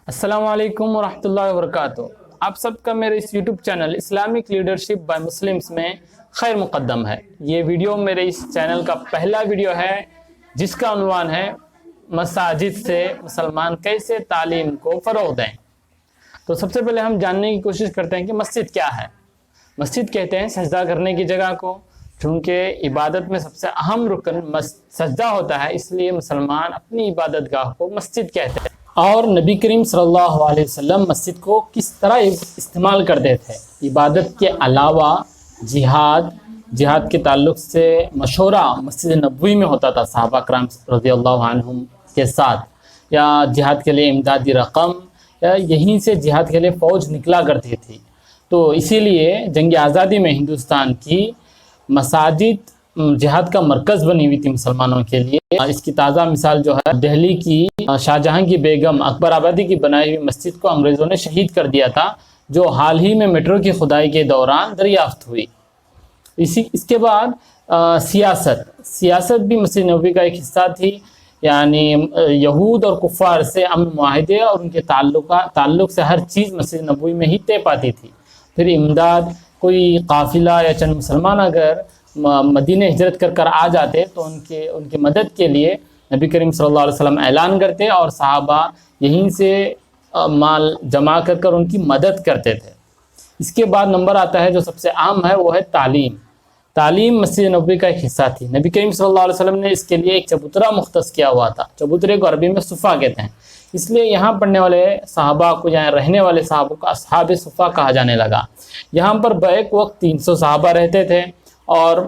السلام علیکم ورحمۃ اللہ وبرکاتہ۔ آپ سب کا میرے اس YouTube channel Islamic leadership by Muslims میں خیر مقدم ہے۔ یہ ویڈیو میرے اس چینل کا پہلا ویڈیو ہے جس کا عنوان ہے مساجد سے مسلمان کیسے تعلیم کو فروغ دیں۔ تو سب سے پہلے ہم جاننے کی کوشش کرتے ہیں کہ مسجد کیا ہے۔ مسجد کہتے ہیں سجدہ کرنے کی جگہ کو، چونکہ عبادت میں سب سے اہم رکن سجدہ ہوتا ہے، اس لیے مسلمان اپنی عبادت گاہ کو مسجد کہتے ہیں۔ اور نبی کریم صلی اللہ علیہ وسلم مسجد کو کس طرح استعمال کرتے تھے؟ عبادت کے علاوہ جہاد کے تعلق سے مشورہ مسجد نبوی میں ہوتا تھا صحابہ کرام رضی اللہ عنہم کے ساتھ، یا جہاد کے لیے امدادی رقم، یا یہیں سے جہاد کے لیے فوج نکلا کرتی تھی۔ تو اسی لیے جنگ آزادی میں ہندوستان کی مساجد جہاد کا مرکز بنی ہوئی تھی مسلمانوں کے لیے۔ اس کی تازہ مثال جو ہے دہلی کی شاہجہاں کی بیگم اکبر آبادی کی بنائی ہوئی مسجد کو انگریزوں نے شہید کر دیا تھا، جو حال ہی میں میٹرو کی کھدائی کے دوران دریافت ہوئی۔ اس کے بعد سیاست بھی مسجد نبوی کا ایک حصہ تھی، یعنی یہود اور کفار سے امن معاہدے اور ان کے تعلق سے ہر چیز مسجد نبوی میں ہی طے پاتی تھی۔ پھر امداد، کوئی قافلہ یا چند مسلمان اگر مدینہ ہجرت کر آ جاتے تو ان کی مدد کے لیے نبی کریم صلی اللہ علیہ وسلم اعلان کرتے اور صحابہ یہیں سے مال جمع کر ان کی مدد کرتے تھے۔ اس کے بعد نمبر آتا ہے جو سب سے عام ہے، وہ ہے تعلیم مسجد نبوی کا ایک حصہ تھی۔ نبی کریم صلی اللہ علیہ وسلم نے اس کے لیے ایک چبوترا مختص کیا ہوا تھا۔ چبوترے کو عربی میں صفہ کہتے ہیں، اس لیے یہاں پڑھنے والے صحابہ کو، یہاں رہنے والے صحابہ کو اصحاب صفہ کہا جانے لگا۔ یہاں پر بیک وقت 300 صحابہ رہتے تھے اور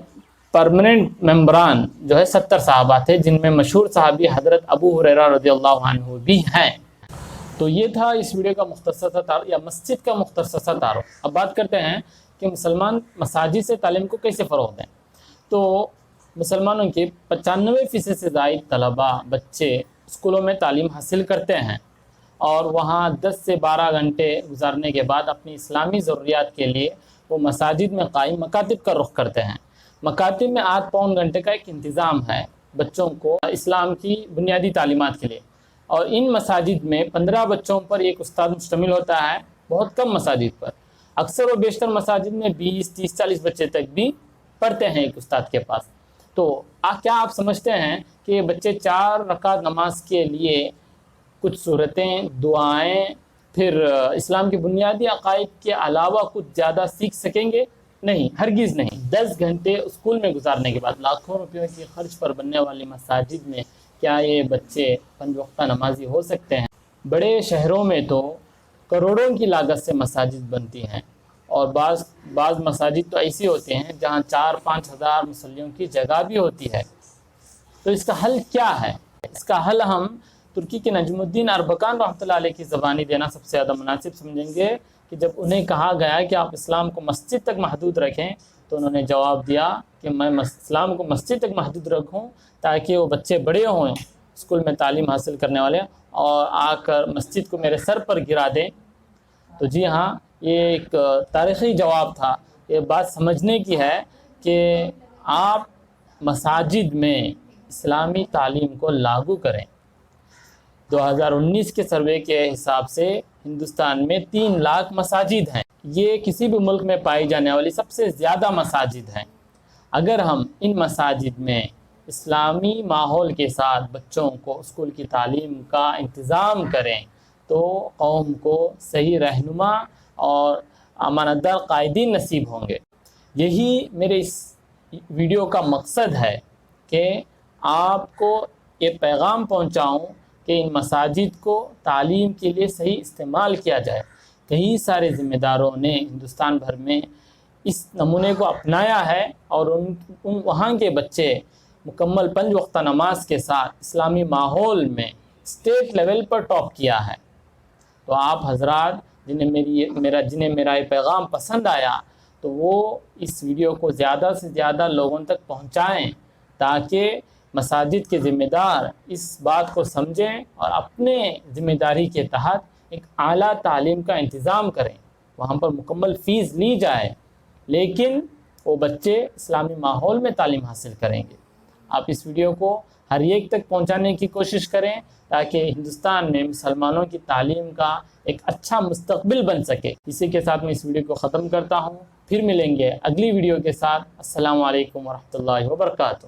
پرمننٹ ممبران جو ہے 70 صحابہ تھے، جن میں مشہور صحابی حضرت ابو ہریرہ رضی اللہ عنہ بھی ہیں۔ تو یہ تھا اس ویڈیو کا مختصر سا تعارف، یا مسجد کا مختصر سا تعارف۔ اب بات کرتے ہیں کہ مسلمان مساجد سے تعلیم کو کیسے فروغ دیں۔ تو مسلمانوں کے 95% سے زائد طلباء، بچے اسکولوں میں تعلیم حاصل کرتے ہیں اور وہاں 10 سے 12 گھنٹے گزارنے کے بعد اپنی اسلامی ضروریات کے لیے وہ مساجد میں قائم مکاتب کا رخ کرتے ہیں۔ مکاتب میں 8 پون گھنٹے کا ایک انتظام ہے بچوں کو اسلام کی بنیادی تعلیمات کے لیے، اور ان مساجد میں 15 بچوں پر ایک استاد مشتمل ہوتا ہے، بہت کم مساجد پر۔ اکثر و بیشتر مساجد میں 20، 30، 40 بچے تک بھی پڑھتے ہیں ایک استاد کے پاس۔ تو کیا آپ سمجھتے ہیں کہ بچے 4 رکعت نماز کے لیے کچھ سورتیں، دعائیں، پھر اسلام کی بنیادی عقائد کے علاوہ کچھ زیادہ سیکھ سکیں گے؟ نہیں، ہرگز نہیں۔ 10 گھنٹے اسکول میں گزارنے کے بعد لاکھوں روپیوں کی خرچ پر بننے والی مساجد میں کیا یہ بچے 5 وقتہ نمازی ہو سکتے ہیں؟ بڑے شہروں میں تو کروڑوں کی لاگت سے مساجد بنتی ہیں، اور بعض مساجد تو ایسی ہوتی ہیں جہاں 4-5 ہزار مصلیوں کی جگہ بھی ہوتی ہے۔ تو اس کا حل کیا ہے؟ اس کا حل ہم ترکی کے نجم الدین اربکان رحمۃ اللہ علیہ کی زبانی دینا سب سے زیادہ مناسب سمجھیں گے کہ جب انہیں کہا گیا کہ آپ اسلام کو مسجد تک محدود رکھیں تو انہوں نے جواب دیا کہ میں اسلام کو مسجد تک محدود رکھوں تاکہ وہ بچے بڑے ہوں، اسکول میں تعلیم حاصل کرنے والے، اور آ کر مسجد کو میرے سر پر گرا دیں۔ تو جی ہاں، یہ ایک تاریخی جواب تھا۔ یہ بات سمجھنے کی ہے کہ آپ مساجد میں اسلامی تعلیم کو لاگو کریں۔ 2019 کے سروے کے حساب سے ہندوستان میں 3 لاکھ مساجد ہیں۔ یہ کسی بھی ملک میں پائی جانے والی سب سے زیادہ مساجد ہیں۔ اگر ہم ان مساجد میں اسلامی ماحول کے ساتھ بچوں کو اسکول کی تعلیم کا انتظام کریں تو قوم کو صحیح رہنما اور امانت دار قائدین نصیب ہوں گے۔ یہی میرے اس ویڈیو کا مقصد ہے کہ آپ کو یہ پیغام پہنچاؤں کہ ان مساجد کو تعلیم کے لیے صحیح استعمال کیا جائے۔ کئی سارے ذمہ داروں نے ہندوستان بھر میں اس نمونے کو اپنایا ہے اور وہاں کے بچے مکمل 5 وقتہ نماز کے ساتھ اسلامی ماحول میں اسٹیٹ لیول پر ٹاپ کیا ہے۔ تو آپ حضرات جنہیں میرا یہ پیغام پسند آیا تو وہ اس ویڈیو کو زیادہ سے زیادہ لوگوں تک پہنچائیں تاکہ مساجد کے ذمہ دار اس بات کو سمجھیں اور اپنے ذمہ داری کے تحت ایک اعلیٰ تعلیم کا انتظام کریں۔ وہاں پر مکمل فیس لی جائے، لیکن وہ بچے اسلامی ماحول میں تعلیم حاصل کریں گے۔ آپ اس ویڈیو کو ہر ایک تک پہنچانے کی کوشش کریں تاکہ ہندوستان میں مسلمانوں کی تعلیم کا ایک اچھا مستقبل بن سکے۔ اسی کے ساتھ میں اس ویڈیو کو ختم کرتا ہوں، پھر ملیں گے اگلی ویڈیو کے ساتھ۔ السلام علیکم ورحمۃ اللہ وبرکاتہ۔